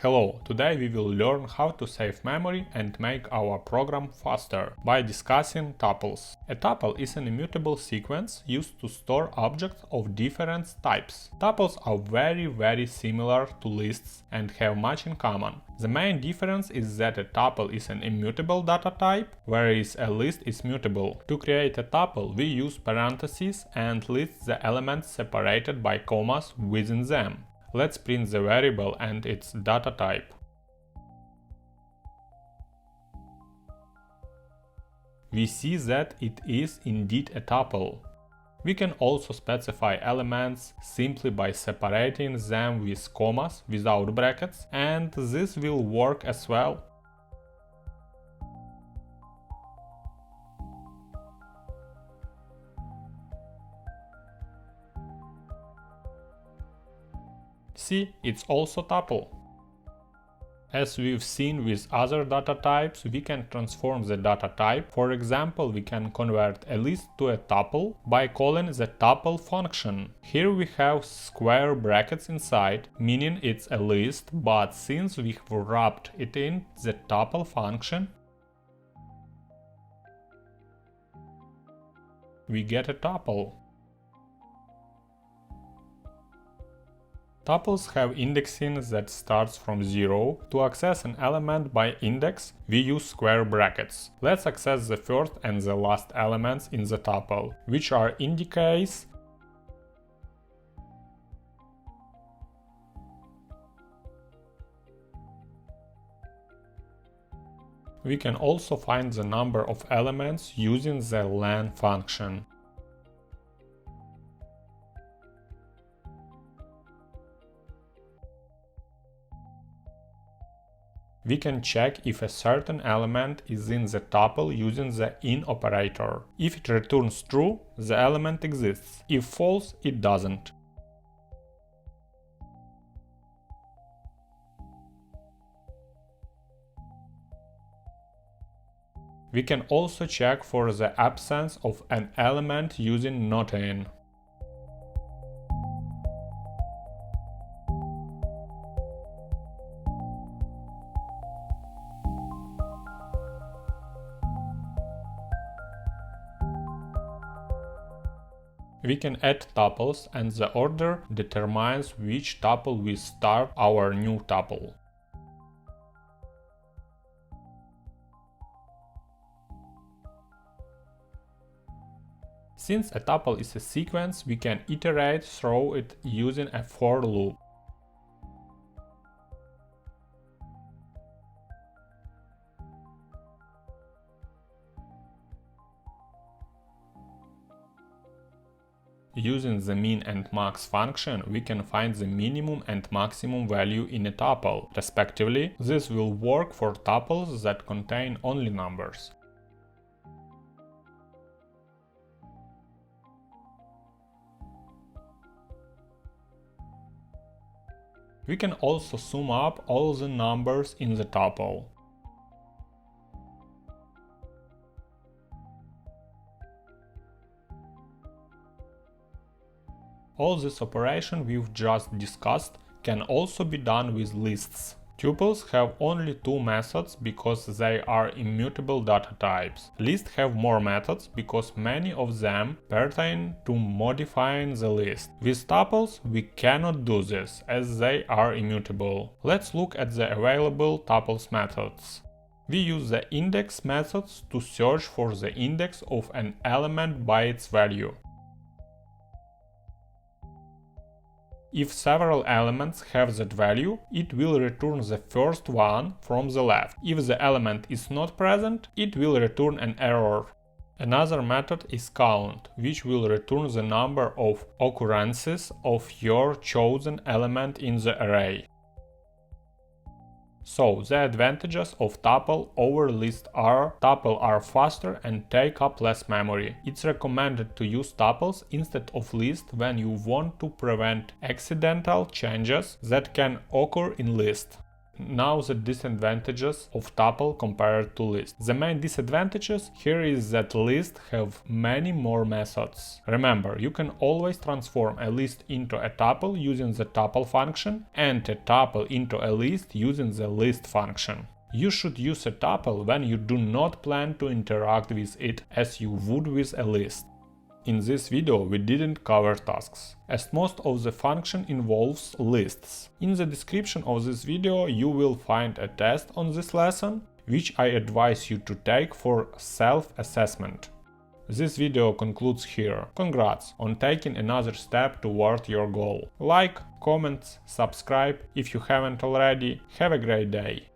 Hello, today we will learn how to save memory and make our program faster by discussing tuples. A tuple is an immutable sequence used to store objects of different types. Tuples are very similar to lists and have much in common. The main difference is that a tuple is an immutable data type, whereas a list is mutable. To create a tuple, we use parentheses and list the elements separated by commas within them. Let's print the variable and its data type. We see that it is indeed a tuple. We can also specify elements simply by separating them with commas without brackets, and this will work as well. See, it's also tuple. As we've seen with other data types, we can transform the data type. For example, we can convert a list to a tuple by calling the tuple function. Here we have square brackets inside, meaning it's a list, but since we've wrapped it in the tuple function, we get a tuple. Tuples have indexing that starts from 0. To access an element by index, we use square brackets. Let's access the first and the last elements in the tuple, which are in the case we can also find the number of elements using the len function. We can check if a certain element is in the tuple using the in operator. If it returns true, the element exists. If false, it doesn't. We can also check for the absence of an element using not in. We can add tuples, and the order determines which tuple will start our new tuple. Since a tuple is a sequence, we can iterate through it using a for loop. Using the min and max function, we can find the minimum and maximum value in a tuple. Respectively, this will work for tuples that contain only numbers. We can also sum up all the numbers in the tuple. All this operation we've just discussed can also be done with lists. Tuples have only two methods because they are immutable data types. Lists have more methods because many of them pertain to modifying the list. With tuples we cannot do this, as they are immutable. Let's look at the available tuples methods. We use the index methods to search for the index of an element by its value. If several elements have that value, it will return the first one from the left. If the element is not present, it will return an error. Another method is count, which will return the number of occurrences of your chosen element in the array. So, the advantages of tuple over list are: tuple are faster and take up less memory. It's recommended to use tuples instead of list when you want to prevent accidental changes that can occur in list. Now the disadvantages of tuple compared to list. The main disadvantages here is that lists have many more methods. Remember, you can always transform a list into a tuple using the tuple function and a tuple into a list using the list function. You should use a tuple when you do not plan to interact with it as you would with a list. In this video we didn't cover tasks, as most of the function involves lists. In the description of this video you will find a test on this lesson, which I advise you to take for self-assessment. This video concludes here. Congrats on taking another step toward your goal. Like, comment, subscribe if you haven't already. Have a great day!